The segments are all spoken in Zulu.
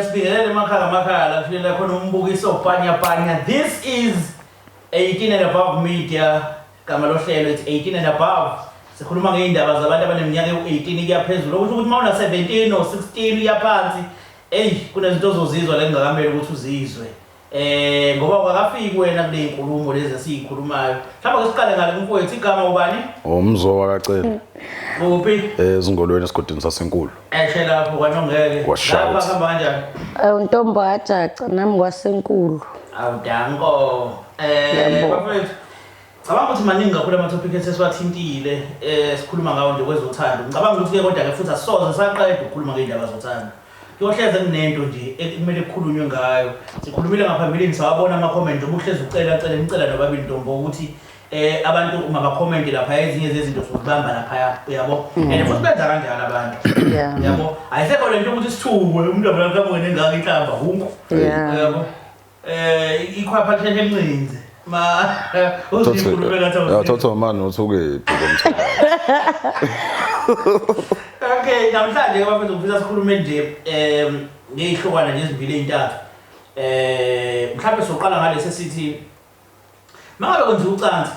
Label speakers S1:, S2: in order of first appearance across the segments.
S1: Sibingelele emakhaya la kulela khona umbukiso bhanya. This is 18 and above media. Gama lohlelo it's 18 and above. Sikhuluma ngeindaba zabantu abaneminyaka ewu18 kuya phezulu. Okusho ukuthi mawuna 17 or 16 uya phansi, kunezinto ozozizwa la engakameli ukuthi uzizwe. Ngoba akafiki wena kule inkulumo lezi esikhulumayo. Mhlawumbe siqale ngale mfowethu igama ubani?
S2: Umzowa kaCela.
S1: Kuphi?
S2: Ezingolweni esigodini sasenkulu.
S1: Eshe lapho kwanongeke. Lapha hamba kanjani?
S3: Untombajaca nami kwasenkulu.
S1: Awudanko. Bafethu. Cabanga ukuthi maningi kakhulu ama-topic esesiwathintile sikhuluma ngawo nje kwezothando. Ngicabanga ukuthi ke kodwa ke futhi asoze saqeda ukukhuluma ngeindaba zothando. Kuyohleze kunento nje ekumele kukhulunywe ngayo. Sikhulumile ngaphambilini sawabona ama-comment obuhleze ucela nobabili Ntombo ukuthi abantu uma ba-comment lapha ezinye zezinto zokubamba lapha yabo. And futhi benza kanjalo abantu. Yabo. Ayisekho lento ukuthi sithungwe umuntu abona kamwe nengaka inhlamba hungu. Yabo. Ikhwapha hlele emncinze.
S2: Thotho manje uthuke ngomthanda.
S1: Okay, namhlanje ke bafethu ngifisa sikhulume nje ngezihlokwana nje ezibili ezintathu. Mhlawumbe soqala ngalesi sithi mangabe kwenziwa ucansi,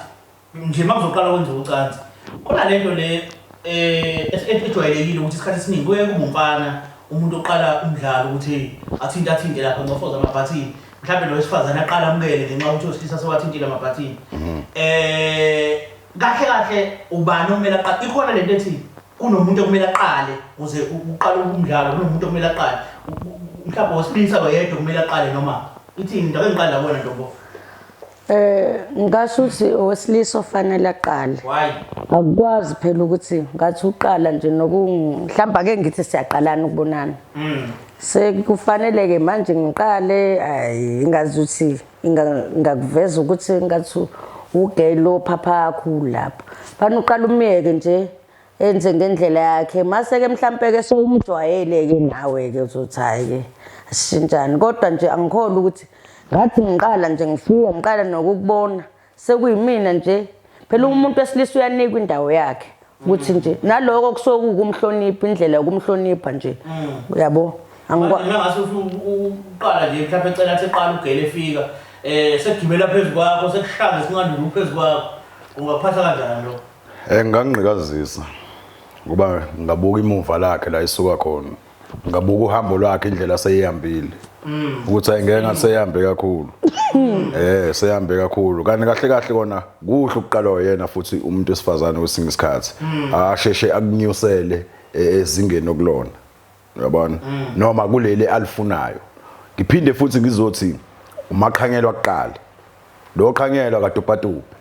S1: nje makuzoqala kwenziwa ucansi. Khona lento le ejwayelekile ukuthi isikhathi esiningi kuye kuba umfana umuntu oqala umdlalo ukuthi athinte lapha ngofoza amabhathini. Mhlawumbe lo wesifazane aqala amukele ngenxa ukuthi osilisa sewathintile amabhathini. Kahle ubani omela aqala ikhona lento ethi kunomuntu okumele aqale ukuze uqale umdlalo kunomuntu okumele aqale. Mhlawumbe osilisa oyedwa okumele aqale noma ithini into engiqala bona Ntombo.
S3: Ngasho ukuthi owesilisa ofanele aqale.
S1: Why?
S3: Akukwazi phela ukuthi ngathi uqala nje mhlawumbe ake ngithi siyaqalana ukubonana. Sekufanele ke manje ngiqale ingazi ukuthi ingakuveza ukuthi ngathi ugelo phapha kakhulu lapha. Fana uqala umyeke nje enze ngendlela yakhe mase ke mhlambe ke sowumjwayele ke nawe ke uzothi hayi ke asishintshane kodwa nje angikholwa ukuthi ngathi ngiqala nje ngifika ngiqala nokukubona sekuyimina nje phela umuntu wesilisa uyanikwa indawo yakhe ukuthi nje naloko kusokumhlonipha indlela yokumhlonipha nje uyabo
S1: ngase uqala nje mhlawumbe ecela athi eqala ugele efika sekugibela phezulu kwakho sekushaza singandulu phezulu kwakho ungaphatha kanjani lo?
S2: Ngangiqhikazisa ngoba ngabuka imuva lakhe la isuka khona. Ngabuka uhambo lwakhe indlela aseyihambile. Ukuthi ayingeke ngaseyihambe kakhulu. Seyihambe kakhulu. Kanti kahle kona kuhle ukuqala yena futhi umuntu wesifazane wesinye isikhathi. Asheshe akunyusele ezingeni okulona. Uyabona? Noma kuleli alifunayo. Ngiphinde futhi ngizothi umakhanyelwa kuqala. Lo khanyelwa kaDopatupa.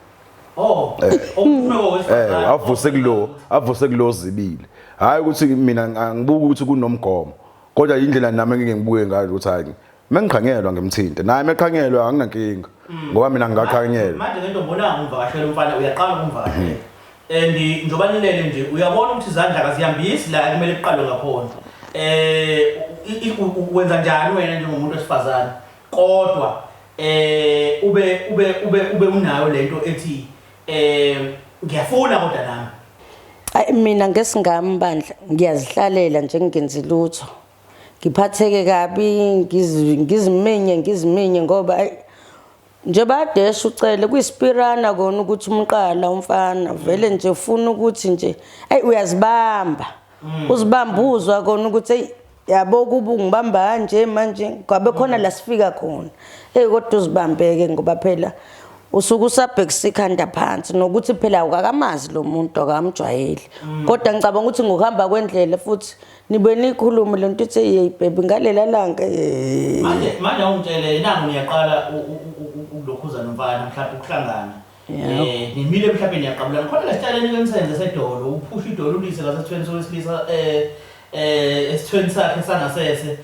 S2: Avuse kulo zibili. Hayi ukuthi mina ngibuka ukuthi kunomgomo. Kodwa indlela nami engeke ngibuke ngayo ukuthi hayi mengikhangelwa ngemthinte. Naye mekhangelwa anginankinga. Ngoba mina ngingakhanyelwa.
S1: Manje ngento mbona ngumvakashela umfana uyaqala ukumvakashela. And njobanilele nje uyabona ukuthi izandla kazihambisi la kumele kuqalwe ngakhona. Wenza njani wena njengomuntu wesifazane kodwa ube unayo lento ethi ngiyafuna kodwa nami
S3: mina ngesingambandla ngiyazihlalela nje ngingenzi lutho ngiphatheke kabi ngiziminye ngoba nje badesha ucele kuyispirana kona ukuthi umqala umfana vele nje ufuna ukuthi nje uyazibamba uzibambuzwa kona ukuthi yabo kuba ngibamba kanje manje kwabe khona la sifika khona kodwa uzibambeke ngoba phela usuku usabhekisikhanda phansi nokuthi phela ukakamazi lo muntu akamjwayeli kodwa ngicabanga ukuthi ngokuhamba kwendlela futhi nibe nikhulume lento ithi hey baby ngalela langa
S1: manje ungitshele nangu niyaqala ukulokhuza nomfana mhlawumbe ukuhlangana nimile mhlawumbe niyaqabulana khona la sithaleni kwensenze sedolo uphusha idolo ulise ngasetweni sowesilisa esithweni sakhe sangasese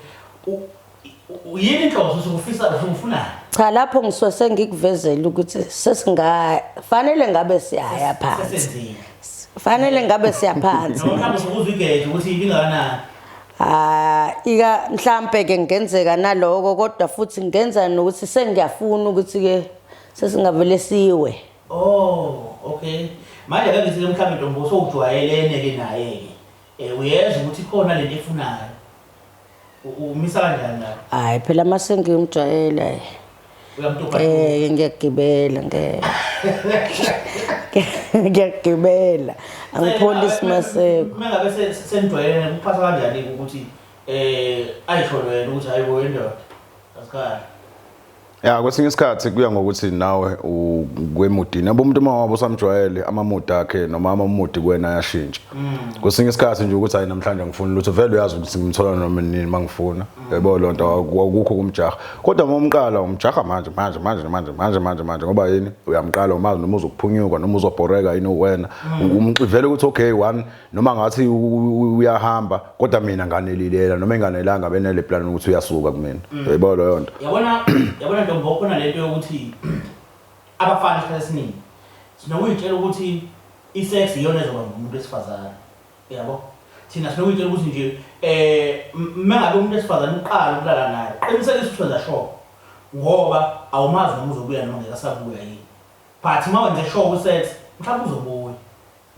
S1: yini inhloso sokufuna
S3: cha lapho ngisuke ngikuvezela ukuthi sesingafanele ngabe siyaya phansi fanele ngabe siyaphansi
S1: noma sokuzwa igeje ukuthi ibingakanani
S3: ika mhlambe ke ngenzeka naloko kodwa futhi ngenza nokuthi sengiyafuna ukuthi ke sesingavele siwe
S1: okay manje ake ngithi mhlambe Ntombo sokujwayelene ke naye ke uyezwa ukuthi khona lento efunayo. Umisa kanjani la?
S3: Hayi phela mase ngiyumjwayela.
S1: Uyamtuka.
S3: Ngiyagibela ngiyagibela. Angipholisi maseko.
S1: Uma ngabe senijwayelene kuphatha kanjani ukuthi ayisho wena ukuthi hayi wendoda. Asikhaya.
S2: Ya kwesinye isikhathi kuya ngokuthi nawe kwemudini yabo umuntu uma wabo samjwayele amamudi akhe noma amamudi kuwena ayashintsha. Kwesinye isikhathi nje ukuthi hayi namhlanje ngifuna lutho vele uyazi ukuthi ngimthola noma nini mangifuna yebo lonto akukho kumjaha kodwa uma umqala umjaha manje ngoba yini uyamqala umazi noma uzokuphunyuka noma uzobhoreka yini wena vele ukuthi okay one noma ngathi uyahamba kodwa mina nganelilela noma enganelanga benele plan ukuthi uyasuka kumina yebo lo yonto
S1: yabona ntombo khona lento yokuthi abafana isikhathi esiningi sinokuyitshela ukuthi isex iyona ezoba ngumuntu wesifazane yabo thina sinokuyitshela ukuthi nje mengabe umuntu wesifazane uqala ukulala naye qinisekisa ukuthi wenza sure ngoba awumazi noma uzobuya noma ngeke asabuya yini but uma wenze sure usex mhlawumbe uzobuya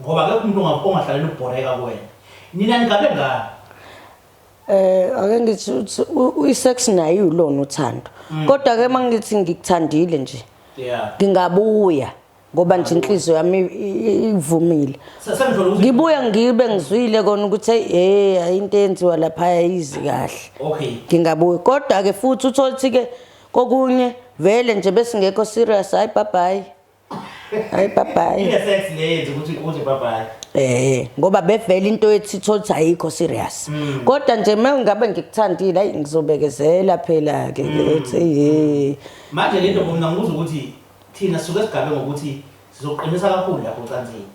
S1: ngoba akekho umuntu ongahlalela ukubhoreka kuwena nina ningabe ngani
S3: ake ngithi isex nayo ulona uthando kodwa ke mangithi ngikuthandile nje ngingabuya ngoba nje inhliziyo yami ivumile ngibuya ngibe ngizwile kona ukuthi hey into enziwa lapha yayizi kahle
S1: okay
S3: ngingabuya kodwa ke futhi utholithi ke kokunye vele nje bese ngekho serious hayi bye bye
S1: isex leyenze ukuthi bye bye
S3: ngoba bevela into ethi thothi ayikho serious kodwa nje mengabe ngikuthandile hayi ngizobekezela phela ke ethi
S1: manje lento mina ngibuza ukuthi thina sisuke sigabe ngokuthi sizoqinisa kakhulu lapho ucanzini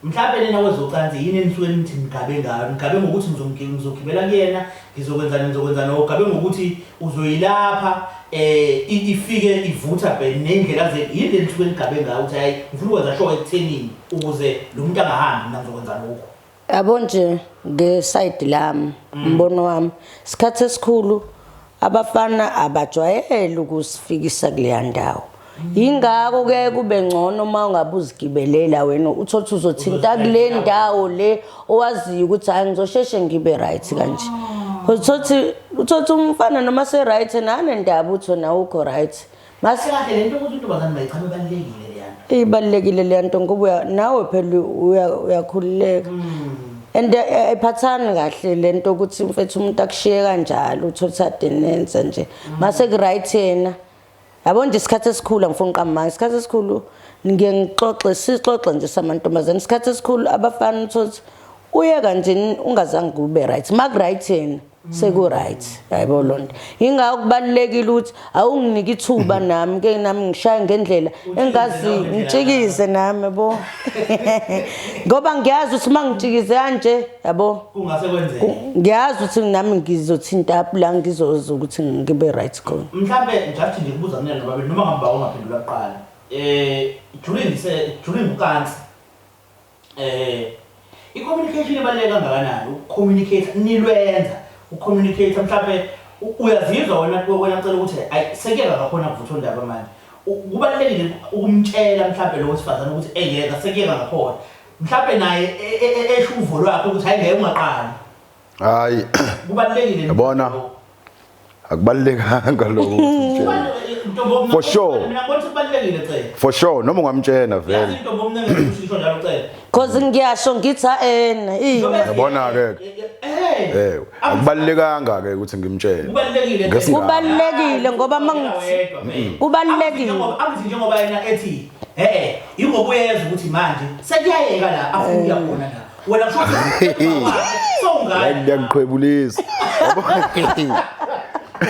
S1: mhlawumbe nina wezocansi yini enisuke nithi ngigabe ngayo ngigabe ngokuthi ngizogibela kuyena ngizokwenzana ogabe ngokuthi uzoyilapha ifike ivutha nendlela zethu yini enisuke nigabe ngayo ukuthi hayi ngifuna ukwenza sure ekuthenini ukuze lo muntu angahambi mina ngizokwenza lokho
S3: yabo nje ngeside lami umbono wami isikhathi esikhulu abafana abajwayele ukusifikisa kuleya ndawo ingakho ke kube ngcono uma ungabuzigibelela wena uthothi uzothinta kule ndawo le owaziyo ukuthi hayi ngizosheshe ngibe right kanje uthothi umfana noma se right nane ndaba utho na ukho right
S1: mase kahle lento ukuthi intombazane mayichame balekile leyanto
S3: ibalekile leyanto ngoba nawe phela uyakhululeka and ephathana kahle lento ukuthi mfethu umuntu akushiye kanjalo uthothi adenenza nje mase ku right yena yabo nje isikhathi esikhulu ngifuna uqamba isikhathi esikhulu sixoxe nje samantombazane isikhathi esikhulu abafana uthothi uyeka nje ungazange kube right mag right yena seku right yabo lonto ingakho kubalekile ukuthi awunginike ithuba nami ke nami ngishaya ngendlela engazi ngitshikize nami yabo ngoba ngiyazi ukuthi mangijikize kanje yabo
S1: kungase kwenzeke
S3: ngiyazi ukuthi nami ngizothinta up la ngizoza ukuthi ngibe right khona
S1: mhlambe ngijathi nje kubuza mina nobabe noma ngamba ungaphendula kuqala during ukansi i-communication ibaluleke kangakanani ucommunicate nilwenza ucommunicate mhlambe uyazizwa wena ucela ukuthi ayi sekuyeka kakhona kuvutha indaba manje kubalulekile ukumtshela mhlambe lo wesifazane ukuthi engeka sekuyeka kakhona mhlambe naye eshuvo lwakhe ukuthi hayi ngeke ungaqali
S2: hayi
S1: kubalulekile
S2: yabona akubalulekanga lokho for sure
S1: mina ngibona kubalulekile cela
S2: for sure noma ungamtshena vele
S1: into bomnenge usisho njalo cela
S3: cause ngiyasho ngithi ena
S2: yabona ke akubalulekanga ke ukuthi ngimtshele
S3: kubalulekile ngoba mangithi kubalulekile
S1: angithi njengoba yena ethi ingoba uyeza ukuthi manje sekuyayeka la afuna uyabona la wena kusho so ngani
S2: ngiyakuqhwebulisa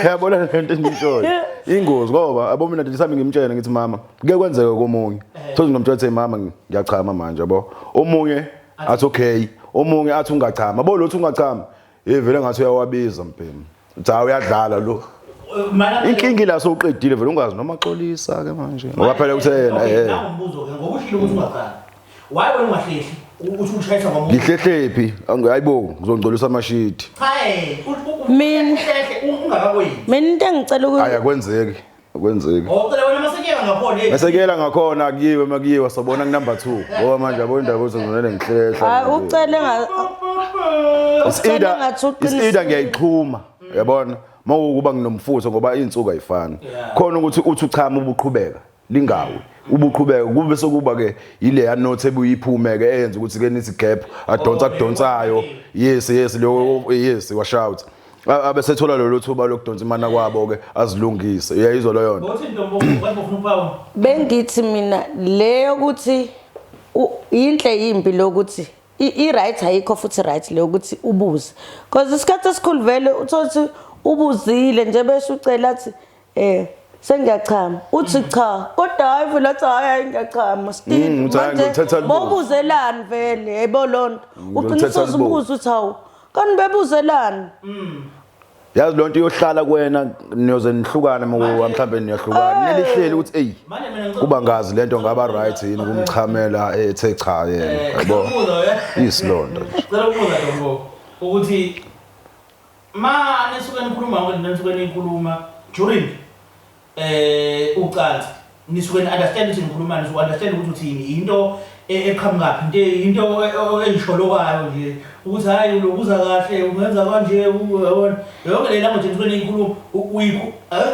S2: yabona lento engishoyo ingozi ngoba abo mina nje sami ngimtshela ngithi mama kuke kwenzeka komunye thothi ngomtshela mama ngiyachama manje yabo omunye athi okay omunye athi ungachama yabo lo uthi ungachama vele ngathi uyawabiza mpema uthi uyadlala lo inkingi la soqedile vele ungazi noma xolisa ke manje ngoba phela kuthena
S1: ngombuzo ke ngoba ushilo ukuthi ungachama why wena ungahlehli uthi ushayisa ngomuntu
S2: ngihlehlепhi hayibo ngizongcolisa amashiti
S3: mina
S1: ungakakwenzi
S3: mina into engicela ukuthi
S2: ayakwenzeki akwenzeki
S1: ucela wena masekela ngakhona
S2: masekela ngakhona akuyiwe makuyiwa sabona ku number 2 ngoba manje yabo indaba uzonele ngihlehla
S3: ucele
S2: either ngiyayixhuma yabona mawukuba nginomfutho ngoba insuku ayifani khona ukuthi uthi uchama ubuqhubeka lingawi ubuqhubeka kube sokuba ke ile ya note ebuyiphume ke eyenza ukuthi ke nithi gap adonsayo yes yes washout abesethola lo thuba lokudonsa imana kwabo ke azilungise uyayizwa leyo nto
S1: uthi Ntombo ufuna uphawu
S3: bengithi mina leyo ukuthi inhle yimbi lokuthi i-right ayikho futhi right leyo ukuthi ubuze because isikhathi esikhulu vele uthothi ubuzile nje bese ucela athi sengiyachama uthi cha kodwa hayi vele athi hayi ngiyachama still manje bobuzelani vele yebo lonto uqinisa ubuza uthi hawu kanti bebuzelani
S2: yazi lonto iyohlala kuwena niyoze nihlukane mhlawumbe niyahlukana nelihleli ukuthi hey kuba ngazi lento ngaba right yini kumchamela ethe cha yena yabo isilonto
S1: ngicela ukubuza Ntombo ukuthi nisuke nikhuluma during ucansi nisuke understand ukuthi nikhuluma nisuke understand ukuthi uthini into eqhamuka into engisholokayo nje ukuthi hayi ulokuza kahle ungenza kanje uyabona yonke le language nisuke niyikhuluma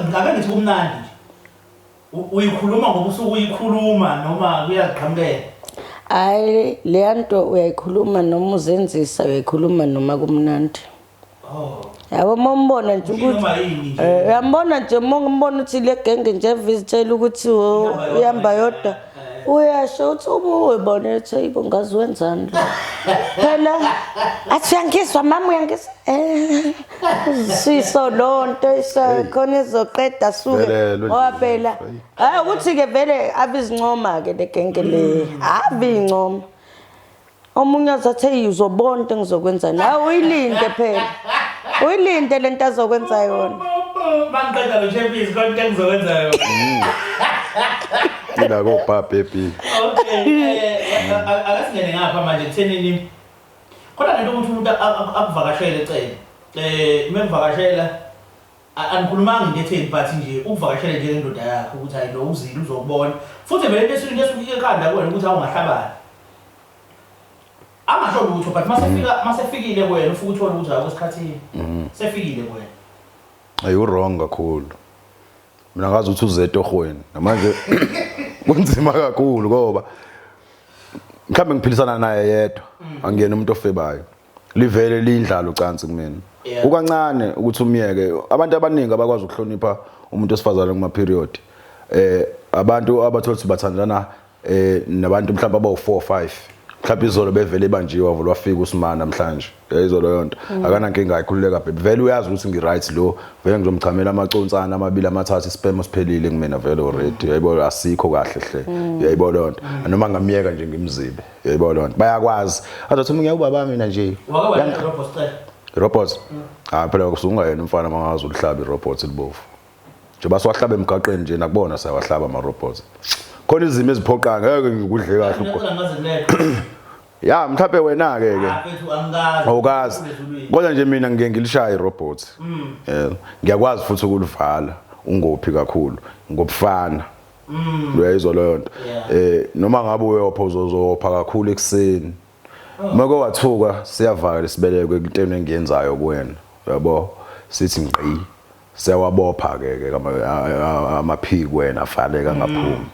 S1: ngabe ngithi kumnandi nje uyikhuluma ngoba usuke uyikhuluma noma kuyaziqhamukela
S3: hayi le nto uyayikhuluma noma uzenzisa uyayikhuluma noma kumnandi yabo mombona nje ukuthi uyambona nje mombona uthi le genge nje visitela ukuthi uyamba yodwa uyasho uthi ubuyibona ethi ngazi wenzani phela athi uyangizwa mama uyangizwa siso lonto isakhona izoqeda suke ngoba phela hayi ukuthi ke vele abizincoma ke le genge le abincoma omunye azathe uzobona into engizokwenza nawe uyilinde phela uyilinde lento azokwenza yona
S1: bangiqeda lo champions konke engizokwenza yona
S2: ila go baby
S1: okay akasingene ngapha manje kuthenini kodwa lento ukuthi umuntu akuvakashele ecele memvakashela anikhulumanga into etheni but nje ukuvakashela nje ngendoda yakho ukuthi hayi lo uzile uzokubona futhi vele into esuke ekhanda kuwena ukuthi awungahlabani amasho lutho but masefikile kuwena ufuna uthola ukuthi akwesikhathini sefikile kuwena
S2: ayu wrong kakhulu mina ngazi ukuthi uzethe ohweni manje kunzima kakhulu ngoba mhlambe ngiphilisana naye yedwa angiyena umuntu ofebayo livele lindlala ucansi kumina ukancane ukuthi umyeke abantu abaningi abakwazi ukuhlonipha umuntu osifazana kuma period abantu abathola ukuthi bathandana nabantu mhlawumbe abawu 4 5 mhlawumbe izolo bevele banjiwa vele wafika uSimana namhlanje izolo yonto akanankinga ayikhululeka baby vele uyazi ukuthi ngi right lo vele ngizomchamela amaconsana amabili amathathu isperm siphelile kumina vele already yayibona asikho kahle hle yayibona lonto noma ngamiyeka nje ngimzibe yayibona lonto bayakwazi azothi mina ubaba mina nje robots phela kusunga yena umfana mangazi ulihlaba irobots libovu nje baswahlaba emgaqweni nje nakubona sawahlaba ama robots khona izimo eziphoqa ngeke ngikudle kahle ya mhlawumbe wena ke awukazi kodwa nje mina ngeke ngilishaya irobot ngiyakwazi futhi ukulivala ungophi kakhulu ngobufana uyayizwa leyo nto noma ngabe uyopha uzozopha kakhulu ekseni manje wathuka siyavaka lesibeleko ekuteni engiyenzayo kuwena yabo sithi ngqi siyawabopha ke amaphiki wena avaleka ngaphuma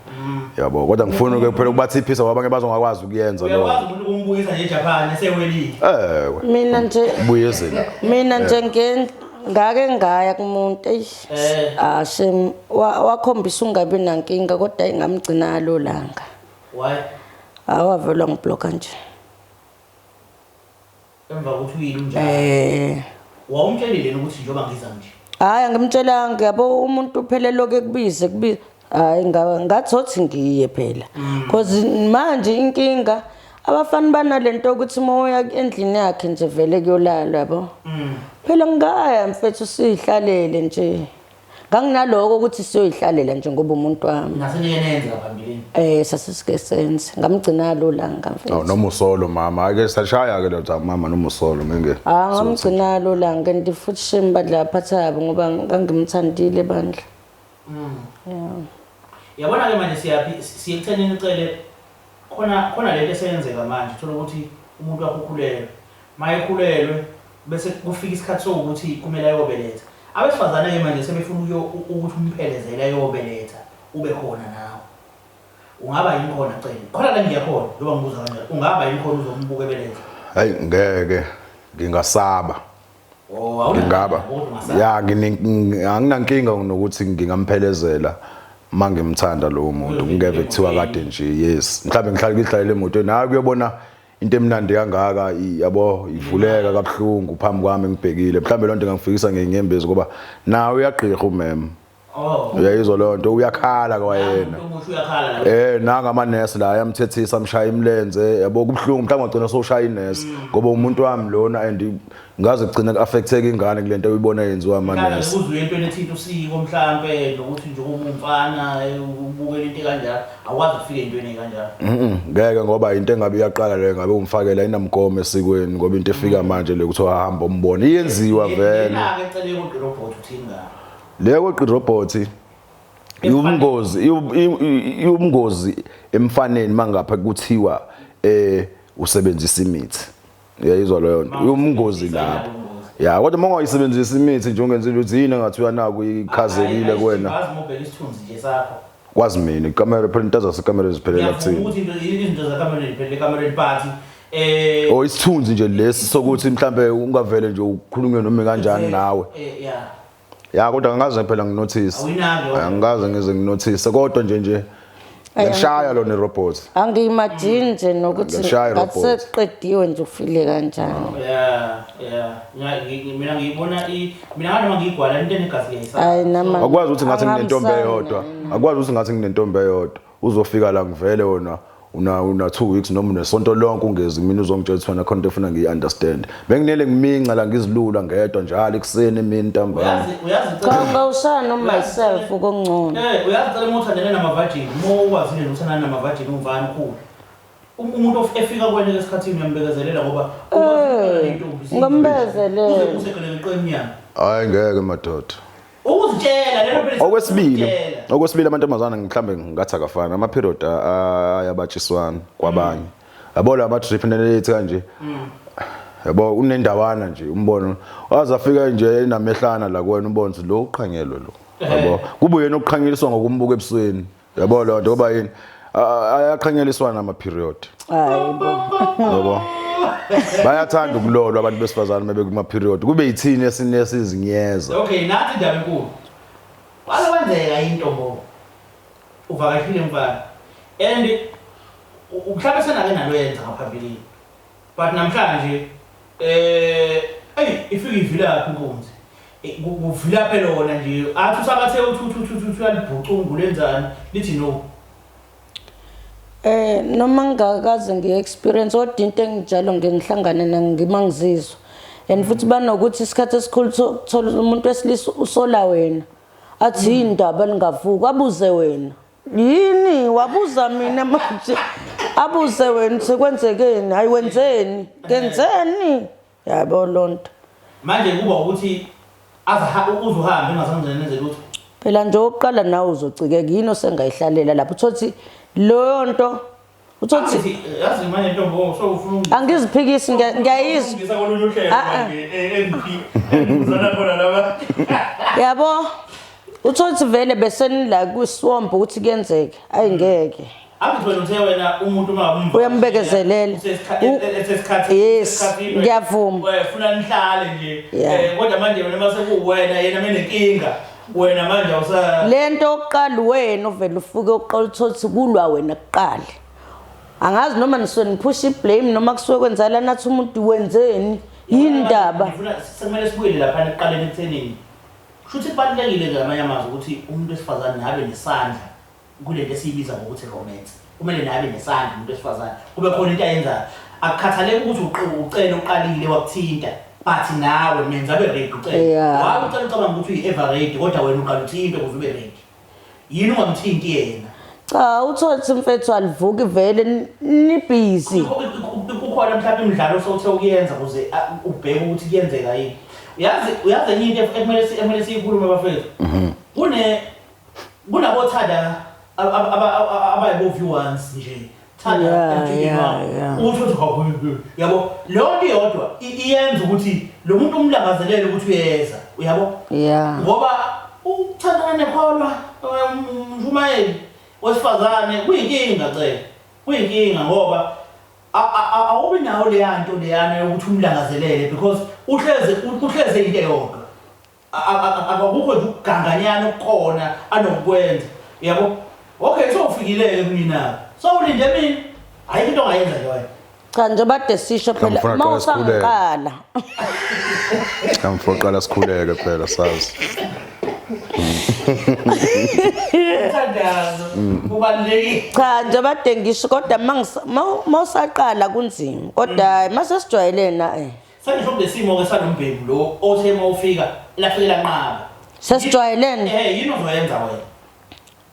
S2: yabo kodwa ngifuna ke phela ukubathi iphisa wabanye bazongakwazi ukuyenza lo
S1: uyakwazi ukuthi umbuyisa nje eJapan esewelile
S3: mina nje ngake ngaya kumuntu shem wakhombisa ungabi nankinga kodwa ingamgcina lo langa
S1: why
S3: awavela ngibloka nje
S1: emva ukuthi uyini njalo wawumtshelile ukuthi njoba ngiza nje
S3: hayi angimtshelanga yabo umuntu uphelelo ke kubize hayi ngathothi ngiye phela because manje inkinga abafana banalento ukuthi moya endlini yakhe nje vele kuyolala yabo phela ngaya mfethu sihlalele nje nganginaloko ukuthi siyoyihlalela nje ngoba umuntu wami
S1: nasenyenenza phambili
S3: sasisike senze ngamgcina lo langa mfethu
S2: noma usolo mama ake sashaya ke lo mama noma usolo ngeke
S3: ngamgcina lo langa ndifuthi shembadla aphathaba ngoba ngangimthandile bandla
S1: yabona ke manje siyekuthenini icele khona lento esenzeka manje uthola ukuthi umuntu akukhulelwe mayekhulelwe bese kufika isikhathi sokuthi kumele ayobeletha. Abesifazane ke manje sebefuna ukuthi umphelezele ayobeletha ube khona nawe. Ungaba yini khona cela? Khona la ngiyakhona ngoba ngibuza kanjalo. Ungaba yini khona uzombuka ebeletha?
S2: Hayi ngeke ngingasaba.
S1: Oh,
S2: ngingaba ya anginankinga nokuthi ngingamphelezela mangimthanda lo muntu ngeke kuthiwa kade nje yes mhlawumbe ngihlala ngihlalele emotweni nawe kuyobona into emnandi kangaka yabo ivuleka kabuhlungu phambi kwami ngibhekile mhlawumbe lonto ngangifikisa ngenyembezi ngoba nawe uyagqirha umem uyayizwa lonto uyakhala kwayena nanga amanesi la ayamthethisa amshaya imlenze yabo kubuhlungu mhlawumbe ugcina soshaya inesi ngoba umuntu wami lona and ngaze kugcina affecteke ingane kulento uyibona yenziwa amanesi
S1: uzwe into enethinta usiko mhlambe nokuthi nje uma umfana ubukela into kanjalo akwazi ukufika entweni kanjalo
S2: ngeke ngoba into engabe iyaqala le ngabe umfakela inamgomo esikweni ngoba into efika manje le kuthi hamba umbone iyenziwa vele
S1: nake ecele ku robot uthinga
S2: Leko robot iwumngozi emfaneni mangapha kuthiwa usebenzisa imithi uyayizwa leyo nto iwumngozi lapho ya kodwa uma ungayisebenzisa imithi nje ungenza ukuthi yini engathiwa naku ikhazekile kuwena
S1: bazimobheka isithunzi nje sakho
S2: kwazi mina ikamera printers zasekamera ziphelela kuthini
S1: ukuthi izinto zakamera ziphele ekamera party
S2: isithunzi nje lesi sokuthi mhlambe ungavele nje ukhulume noma kanjani nawe ya kodwa angaze phela nginotice angaze ngize nginotice kodwa nje ngishaya lo ne robot
S3: angiyimagine nje nokuthi ngaseqediwe nje ufile kanjani
S1: mina ngiyibona mina noma ngiyigwala into enegazi
S3: yayisa
S2: akwazi ukuthi ngathi nginentombi eyodwa akwazi ukuthi ngathi nginentombi eyodwa uzofika la ngivele wona una 2 weeks noma unesonto lonke ungezi mina uzongitshela ukuthi wena khona efuna ngiunderstand benginele ngiminca la ngizilula ngedwa njalo ekseni mina ntambama
S3: uyazi usana no myself ukungcono
S1: uyazicela umuntu uthandene nama-virgin uma ukwazile nokuthandana nama-virgin umvana khulu umuntu efika kwena lesikhathini uyambekezelela ngoba
S3: ngombezelela
S1: usekelele qemnyama
S2: hayi ngeke madoda
S1: ukuzitshela lelo phela
S2: okwesibili amantombazana mhlambe ngathi akafana ama period ayabatshiswana kwabanye yabo la trip nelethi kanje yabo unendawana nje umbono wazafika nje enamehlana la kuwena umbonzi lo uqhanyelwe lo yabo kube yena okuqhanyeliswa ngokumbuka ebusweni yabo lo nto ngoba yini ayaqhanyeliswa nama period yabo bayathanda ukulolwa abantu besifazane mebe kuma period kube yithini esizinyeza
S1: okay nathi indaba enkulu kwenzeka into ngoba uvakashile mfana and mhlawumbe senake nalo yenza ngaphambili but namhlanje ifika ivila inkunzi kuvila phela wona nje athi usabathe u2 alibhucungu lenzani lithi no
S3: noma ngakaze ngiexperience kodwa into enginjalo ngihlangana ngimangizizwa and futhi banokuthi isikhathi esikhulu uthola umuntu wesilisa usola wena athi indaba lingavuka abuze wena yini wabuza mina manje abuze wena sekwenzekeni hayi wenzeni ngenzeni yabo lonto
S1: manje kuba ukuthi uzuhambe engazange nenze lutho
S3: phela nje oqala nawe uzocikeka yini osengayihlalela lapho uthothi leyo nto uthothi
S1: yazi manje ntombo so ufuna
S3: angiziphikisi ngiyayizwa
S1: ngisa kolunye uhlelo ngizana khona laba
S3: yabo uthothi vele besenila kwiswamp ukuthi kuyenzeke ayingeke
S1: Angithola uthe wena umuntu ungabumva
S3: uyambekezelela
S1: esikhathini
S3: ngiyavuma
S1: ufuna nihlale nje kodwa manje wena mase kuwena yena menenkinga wena manje awusa
S3: lento oqala wena uvela ufuke oqala uthothi kulwa wena kuqala angazi noma niswe nipush blame noma kusuke kwenzala nathi umuntu wenzeni indaba
S1: ngifuna sekumele sibuyele lapha eqaleni ekuthenini kushuthi kubalekile ngamanye amazwi ukuthi umuntu wesifazane nabe nesandla kulento esiyibiza ngokuthi romance kumele nabe nesandla umuntu wesifazane kube khona into ayenzayo akukhathaleki ukuthi ucela uqalile wakuthinta but nawe menza abe ready ucela wabe ucela ucabanga ukuthi uyi-ever ready kodwa wena uqala uthinte ukuze ube ready yini ungamthinti yena
S3: cha uthothi mfethu alivuki vele nibhizi
S1: kukhona mhlawumbe imidlalo sowuthe ukuyenza ukuze ubheke ukuthi kuyenzeka yini uyazi enye into ekumele siyikhulume bafethu kunabothanda abayibo viewers nje Uthothi kakhulu yabo leyo nto iyodwa iyenza ukuthi lo muntu umlangazelele ukuthi uyeza uyabo ngoba uthandana nekholwa umjumayeli wesifazane kuyinkinga kuyinkinga ngoba awubi nawo le yanto leyana yokuthi umlangazelele because uhleze into eyodwa akukho nje ukuganganyana ukukona anokwenza yabo okay so ufikile kumina so ulinde mina ayikho into ongayenza nje wena
S3: cha nje bade sisho phela mawusaqala
S2: Kamfoqala sikhuleke phela sazi
S3: cha nje bade ngisho kodwa mawusaqala kunzima kodwa mase sijwayelena
S1: Sangisho ngesimo ke sanombhemu lo othe mawufika lafikela nqaba
S3: sesijwayelene
S1: yini ozoyenza wena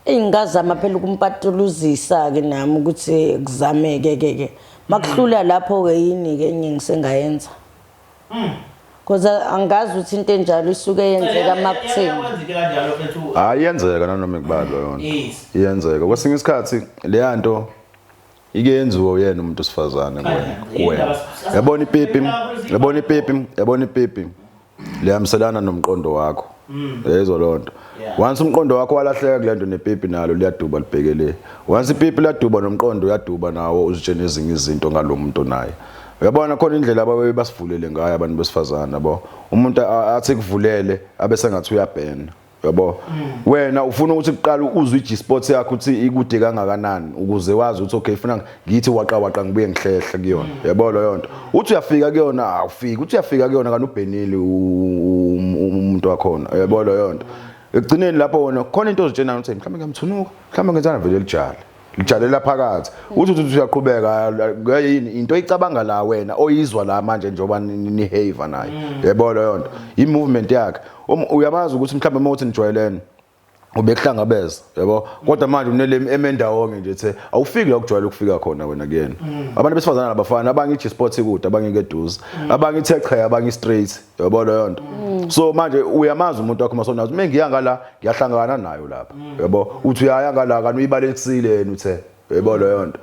S3: ingazama phela ukumpatuluzisa ke nami ukuthi kuzameke makuhlula lapho ke yini ke enye ngisengayenza Koza angazi ukuthi into enjalo isuke yenzeka makutheni
S2: ayenzeka nanoma ikubalo yona iyenzeka kwesinye isikhathi le yanto ike yenziwa uyena umuntu osifazane kuwena yabona ipipi liyamselana nomqondo wakho lezo lonto once umqondo wakho walahleka kulento nepipi nalo liyaduba libhekele once ipipi laduba nomqondo uyaduba nawo uzitshene ezinye izinto ngalomuntu naye uyabona khona indlela abawe basivulele ngayo abantu besifazana yabo umuntu athi kuvulele abese ngathi uyabhena yabo wena ufuna ukuthi kuqala uzwe iG-sport yakho ukuthi ikude kangakanani ukuze wazi ukuthi okay ufuna ngithi waqa ngibuye ngihlehla kuyona yabo lo yonto uthi uyafika kuyona awufiki uthi uyafika kuyona kana ubhenile umuntu wakhona yabo lo yonto ekugcineni lapho wona khona into ozitshena ukuthi mhlawumbe ngiyamthunuka mhlawumbe ngenzana vele lijalela phakathi uthi uyaqhubeka ngayini into icabanga la wena oyizwa la manje njoba nihave naye yebo lo yonto i-movement yakhe uyamazi ukuthi mhlawumbe mawuthi nijwayelene ubekuhlangabeza yabo kodwa manje unele emendawonke nje ethe awufiki la ukujwayela ukufika khona wena kuyena abantu besifazana labafana abanye iG-sport ikude abanye keduze abanye ithecha abanye straight yabo lo yonto so manje uyamazi umuntu wakho masonazi mengiyanga la ngiyahlangana nayo lapha yabo uthi uyayanga la kana uyibalekisile yena uthe yebo lo yonto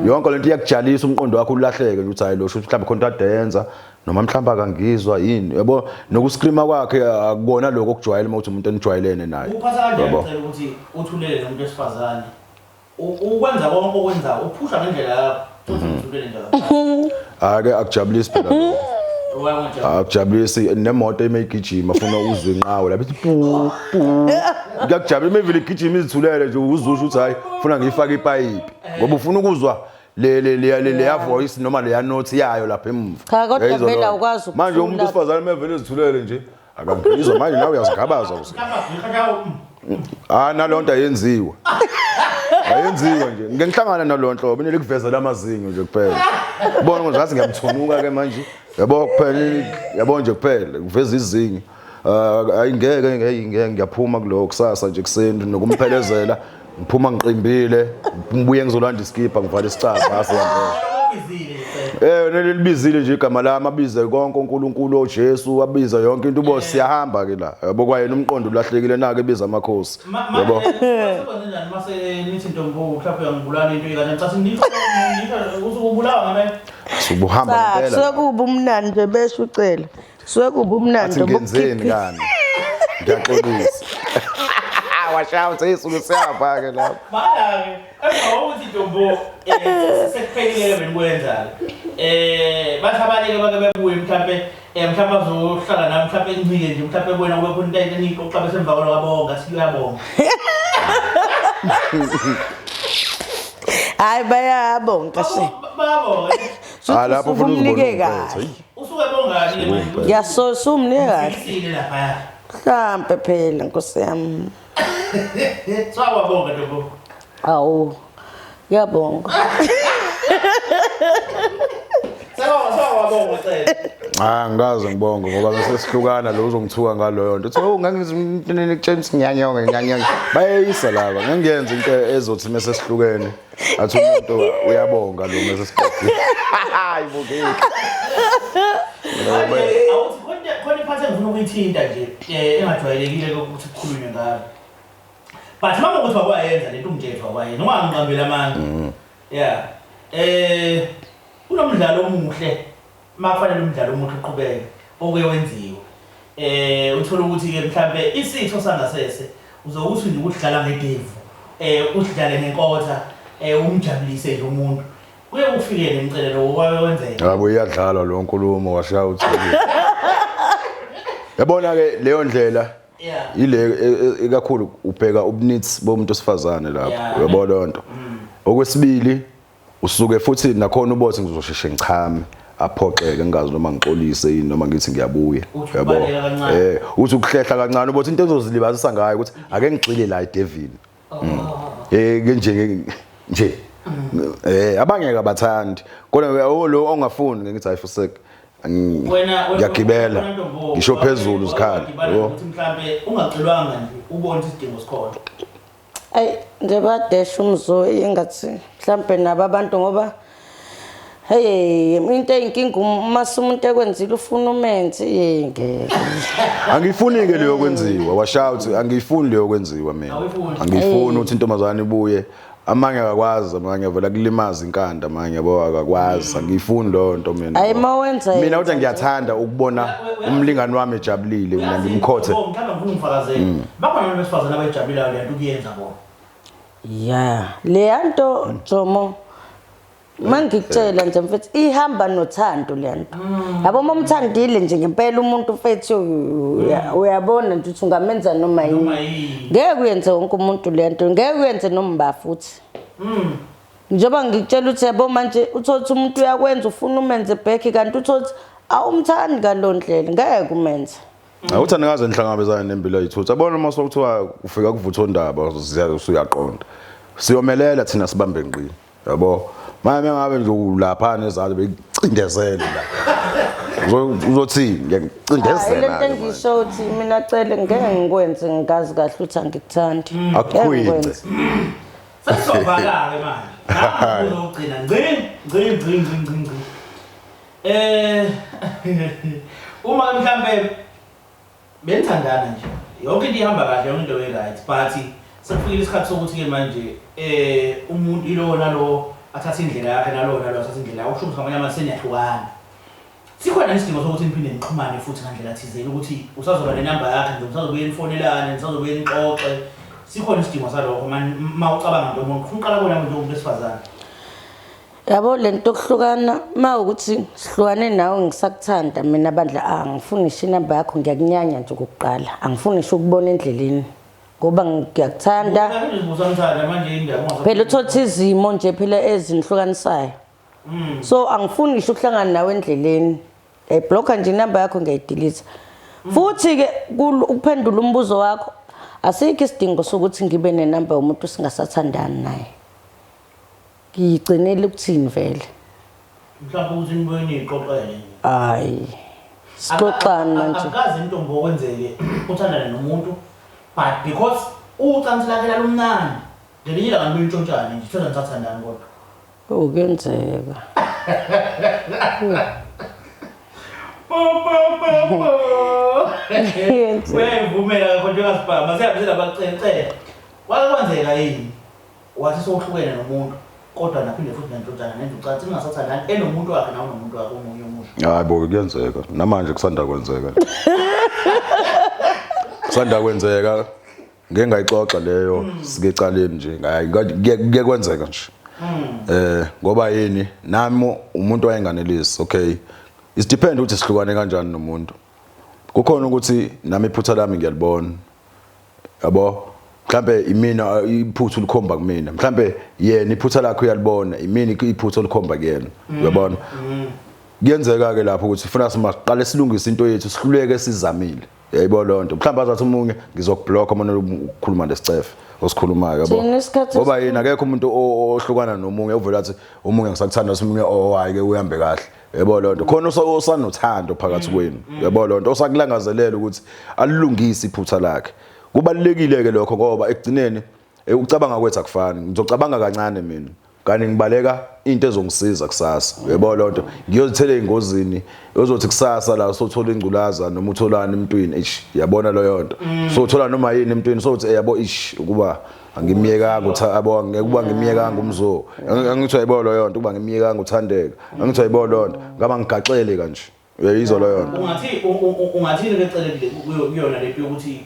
S2: yonke lento iyakujalisa umqondo wakho ulahleke nje uthi hayi lo shothi mhlawumbe khona adenza noma mhlawumbe akangizwa yini yabo nokuscreama kwakhe akubona lokho okujwayela mawuthi umuntu enijwayelene naye
S1: uphatha kanjani ukuthi uthulele nomuntu esifazane ukwenza konke okwenza uphusha ngendlela yakho uthi uthulele njalo
S2: ake akujabulisi phela akujabulisi nemoto emegijima afuna uzwe inqawe lapha ngiyakujabula mevele igijima izithulele nje uzusho ukuthi hayi ufuna ngiyifake ipayipi ngoba ufuna ukuzwa le voice noma le note yayo lapha emuva
S3: cha kodwa vela ukwazi
S2: manje umuntu osifazane mevele izithulele nje akangizwa manje nawe uyazigabaza nalonto ayenziwa nje ngihlangana nalonto mina likuvezela amazinyo nje kuphela ubona ngathi ngiyamthunuka ke manje yabo kuphela yabo nje kuphela kuveza izinyo ayingeke ngiyaphuma kuloko kusasa nje kuseni nokumphelezela ngiphuma ngiqimbile ngibuye ngizolanda iskipha ngivala isicaba base nelibizile nje igama lami abize konke uNkulunkulu oJesu abiza yonke into ubo siyahamba ke la yabo kwayena umqondo ulahlekile nake ebiza amakhosi
S1: yabo sekwenzani mase nithi ntombo mhlawumbe uyangibulala into ikanje mcathi ngisho uzubulawa ngabe
S2: subuhamba ngempela
S3: sekuba umnandi nje besho ucela sekuba umnandi
S2: ngenzeni kani ngiyaxolisa washawutha isulu siyapha ke lapho
S1: mala ke awuthi ntombo sekuphelile benikwenza bathi abanike bake bebuye mhlawumbe azohlala nami mhlawumbe encike nje mhlawumbe bona kube khona into eniko xa besemva kwalo kabonga siyabonga
S3: hayi bayabonga
S1: bayabonga
S2: lapho ufuna
S3: ukuzibona
S1: usuke bongani manje
S3: ngiyasosa umnike kahle
S1: isile lapha
S3: mhlambe phela nkosi yami
S1: sawabonga ntombo
S3: awu ngiyabonga
S1: sawabonga cela
S2: ngikaze ngibonge ngoba bese sihlukana lo uzongithuka ngalo yonto uthi ngangizinto James nyanyonge bayayisa laba ngangiyenza into ezothi mase sihlukene athi umuntu uyabonga lo mase siqedile hayi bukeki
S1: awuthi khona iphathe ngifuna ukuyithinta nje engajwayelekile ukuthi kukhulunywe ngayo but mama ukuthi wakwayenza lento umthetho wakwayenza noma ngiqambela amanga yeah kunomdlalo omuhle makufanele umdlalo omuhle uqhubeke okuye wenziwe uthola ukuthi ke mhlambe isitho sangasese uzokuthi nje ukudlala ngedevu udlale ngenkotha umjabulise nje umuntu kuye kufikele imcelelo okwabe wenzeka
S2: yabo iyadlala lo nkulumo washaya uthi yabona ke leyo ndlela ile ekakhulu ubheka ubunits bomuntu osifazane lapho uyabona lonto okwesibili usuke futhi nakhona ubothi ngizosheshe ngichame aphoxeke ngingazi noma ngixolise yini noma ngithi ngiyabuya yabo uthi ukuhlehla kancane ubothi into ezozilibazisa ngayo ukuthi ake ngixile la eDevin nje abangeke abathandi kodwa lo ongafuni ngithi ayifuseke ngiyagibela ngisho phezulu zikhali
S1: yabo ukuthi mhlambe ungacilwanga nje ubone isidingo sikhona
S3: ayi nje badesha umzoyi engathi mhlambe nabo abantu ngoba hey into eyinkinga uma umuntu ekwenzile ufuna umenze ngeke
S2: angifuni ke leyo kwenziwa washaya uthi angifuni leyo kwenziwa mina angifuni ukuthi intombazane ibuye amanye akakwazi amanye vela kulimaza inkanda amanye yabo akakwazi angifuni lo nto mina
S3: ayi mawenza
S2: mina uthi ngiyathanda ukubona umlingani wami ejabulile mina ngimkhothe
S1: mhlawumbe ngifuna umfakazela bakhona besifazana abayijabulayo lento kuyenza bona
S3: le nto Jomo mangikutshela nje mfethu ihamba nothando le nto yabo uma umthandile nje ngempela umuntu mfethu uyabona nje ukuthi ungamenza noma yini ngeke uyenze wonke umuntu le nto ngeke uyenze nomba futhi njengoba ngikutshela ukuthi yabo manje uthothi umuntu uyakwenza ufuna umenze back kanti uthothi awumthandi kalondlela ngeke umenze
S2: awuthi angaze nihlangabezana nempilo yethu yabona uma sokuthiwa ufika kuvutha ondaba usuyaqonda siyomelela thina sibambe ngqini yabo manje ngabe nje lapha nezalo becindezela la uzothi ngiyacindezela
S3: lento ngisho ukuthi mina cele ngeke ngikwenze ngikazi kahle ukuthi angikuthandi
S2: akukhwinze
S1: sesizobhala-ke manje uzogcina ngci uma mhlambe benithandana nje yonke into ihamba kahle yonke into right but sekufikile isikhathi sokuthi-ke manje umuntu ilo nalo athatha indlela yakhe nalo athatha indlela yakhe usho ukuthi ngamanye amase niyahlukana sikhona isidingo sokuthi niphinde nixhumane futhi ngandlela thizeni ukuthi usazoba nenamba yakhe nje usazobuye nifonelane nisazobuye nixoxe sikhona isidingo salokho ma ucabanga nto umuntu ufuna uqala bona nje umuntu esifazane
S3: yabo lento okuhlukana mawukuthi sihlukane nawe ngisakuthanda mina bandla angifuni isho inamba yakho ngiyakunyanya nje ukuqala angifuni isho ukubona endleleni ngoba ngiyakuthanda phela uthothi izimo nje phela ezinihlukanisayo so angifuni isho ukuhlangana nawe endleleni blocker nje inamba yakho ngiyayidelete futhi ke ukuphendula umbuzo wakho asikho isidingo sokuthi ngibe nenamba yomuntu singasathandani naye ngigcinele ukuthini vele
S1: mhlawumbe ukuthi nibuye niqoqele
S3: hayi sixoxana manje
S1: akazi into ngokwenzeke uthandane nomuntu but because ucansi lakhe lalumnandi ngelinye ilanga nibuye ntshontshane nje thola nisathandani kodwa
S3: kuyenzeka
S1: wevumela konje ngasibhama masiyabizela bacecela kwenzeka yini wathi sohlukene nomuntu kodwa naphinde futhi nantshontsana nenze ucathi ningasathandani enomuntu wakhe nawe nomuntu wakhe omunye umuntu
S2: hayi bo kuyenzeka namanje kusanda kwenzeka kusanda kwenzeka ngeke ngayixoxa leyo sikecaleni nje ngeke kwenzeka nje ngoba yini nami umuntu wayenganelisi okay it depend ukuthi sihlukane kanjani nomuntu kukhona ukuthi nami iphutha lami ngiyalibona yabo mhlambe imina iphutha ulikhomba kumina mhlambe yena iphutha lakhe uyalibona imini iphutha ulikhomba kuyena uyabona kuyenzeka ke lapho ukuthi ufuna simaqale silungise into yethu sihluleke sizamile yayibona lonto mhlawumbe azathi umunye ngizokublock uma ukukhuluma lesicefe osikhulumayo yabo ngoba yena akekho umuntu ohlukana nomunye uvela athi umunye ngisakuthanda umunye hayi ke uhambe kahle yabona lonto khona osanothando phakathi kwenu yabona lonto osakulangazelela ukuthi alilungise iphutha lakhe kubalekile ke lokho ngoba ekugcineni ucabanga kwethu akufani ngizocabanga kancane mina kanti ngibaleka into ezongisiza kusasa uyabo lonto ngiyozithela engozini uzothi kusasa la sothola ingculaza noma utholana emntwini yabona lo yonto sothola noma yini emntwini sothi yabo ukuba angimiyekanga uthabo ngekuba ngimiyekanga umzo angithi yabo lo yonto kuba ngimiyekanga uthandeka angithi yabo lonto ngaba ngigaxele kanje uyayizwa lo yonto
S1: ungathini kecelekile kuyona lento yokuthi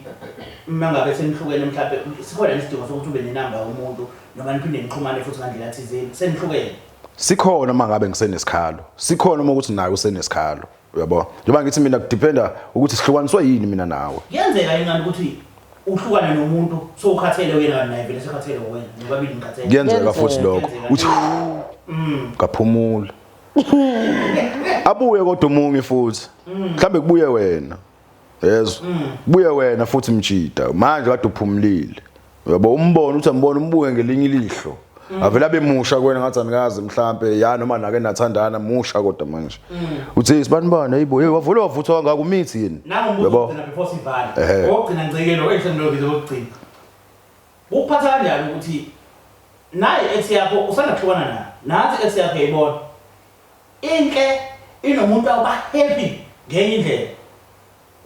S1: mangabe senihlukene mhlawumbe sikhona isidingo sokuthi ube nenamba yomuntu noma niphinde nixhumane futhi ngandlela thizeni senihlukene
S2: sikhona mangabe ngisenesikhalo sikhona uma ukuthi naye usenesikhalo uyabo njengoba ngithi mina kudependa ukuthi sihlukaniswa yini mina nawe
S1: kuyenzeka ingani ukuthi uhlukane nomuntu so ukhathele wena naye vele sekhathele wena nobabili ngikhathele
S2: kuyenzeka futhi lokho uthi kaphumula abuye kodwa umungi futhi mhlambe kubuye wena yezwa kubuye wena futhi mjida manje kade uphumulile uyabo umbona uthi ambona umbuke ngelinye ilihlo avela abemusha kwena ngathi anikazi mhlambe ya noma nake nathandana musha kodwa manje uthi isibanibani hayibo hey wavula wavuthwa ngaka umithi yini
S1: yabo before sivale ogcina ngicekelo esendokize kokugcina ukuphatha kanjani ukuthi naye ex yakho usanda kuhlukana naye nathi ex yakho yayibona inhle inomuntu awuba happy ngenye indlela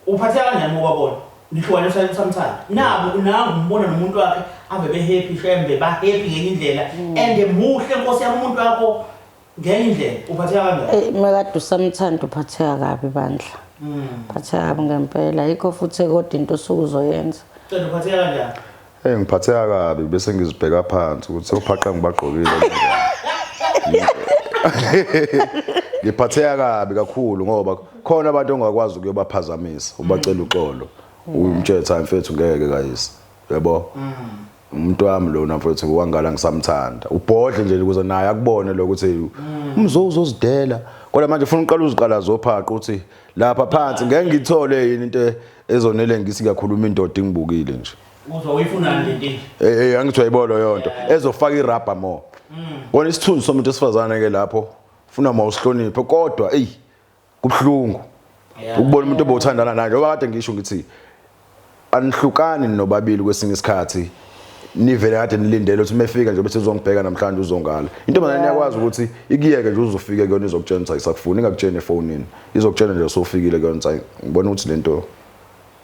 S1: uphatheka kanjani ngokwabona nihlukaniswa sometimes nabo umbona nomuntu wakhe ave be happy shembe ba happy ngenye indlela and muhle Nkosi yami umuntu wakho ngenye indlela uphatheka kanjani
S3: mekade usamthanda uphatheka kabi bandla uphatheka kabi ngempela yikho futhi kodwa into osukuzoyenza
S1: cela uphatheka kanjani
S2: ngiphatheka kabi bese ngizibheka phansi ukuthi uphaqa ngibagqokile ngiphatheka kabi kakhulu ngoba khona abantu ongakwazi ukuyobaphazamisa ubacela uxolo umthetho mfethu ngeke kayisi yabo umuntu wami lo mfethu wangala ngisamthanda ubhodle nje ukuze naye akubone lokuthi uzozidela kodwa manje ufuna uqala uziqala zophaqa uthi lapha phansi ngeke ngithole yini into ezonele ngisi kakhuluma indoda engibukile nje
S1: uzoyifunani
S2: lento angithi ayibolo yonto ezofaka irubber more bona isithunzi somuntu esifazane ke lapho ufuna mawusihloniphe kodwa kubhlungu ukubona umuntu obothandana naye ngoba kade ngisho ngithi anihlukani nobabili kwesinye isikhathi nivele kade nilindele ukuthi mefika nje bese uzongibheka namhlanje uzongala into manje iyakwazi ukuthi ikiyeke nje uzofika kuyona izokutshela ukuthi ayisakufuni ingakutshela efonini izokutshela nje sofikile kuyona ngibona ukuthi lento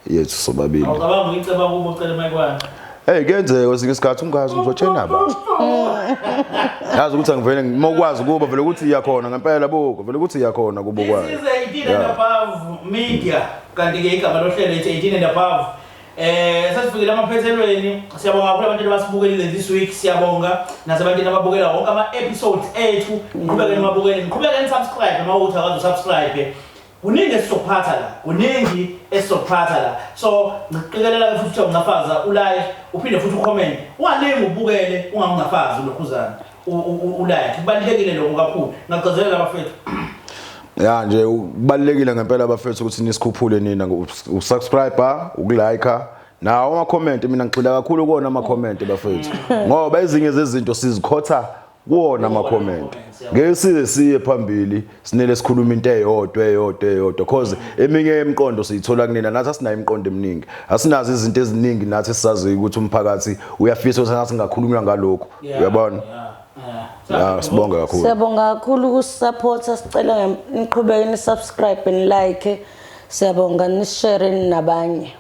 S2: yethu sobabili
S1: awucabanga ngiceba kubo ucela mayikwana
S2: kuyenzeka kwesinye isikhathi ungazi uzotshena abantu yazi ukuthi angivele ngimokwazi kuba vele ukuthi iyakhona ngempela buko vele ukuthi iyakhona kubo kwayo
S1: this is 18 and above media kanti ke igama lohlelo ethi 18 and above sasifikile amaphethelweni siyabonga kakhulu abantu abasibukelile this week siyabonga nasebantwini ababukela wonke ama episodes ethu niqhubekeni mabukele niqhubekeni subscribe noma uthi akazi subscribe kuningi esizophatha la kuningi esizophatha la so ngiqikelela futhi ukuthi ungafaza ulike uphinde futhi ucomment ungalingi ubukele ungangafazi lokhuzana ulike kubalekile lokho kakhulu ngagcizelela abafethu
S2: ya nje kubalekile ngempela abafethu ukuthi nisikhuphule nina usubscriber ukulike nawo ama comment mina ngixila kakhulu kuona ama comment bafethu ngoba ezinye zezinto sizikhotha kuona ama comment ngeke siye phambili sinele sikhuluma into eyodwa cause eminye yemiqondo siyithola kunina nathi asinayo imiqondo eminingi asinazo izinto eziningi nathi sisazi ukuthi umphakathi uyafisa ukuthi singakhuluma ngalokho uyabona sibonga kakhulu
S3: siyabonga kakhulu ukusupporta sicela niqhubeke ni subscribe ni like siyabonga ni share nabanye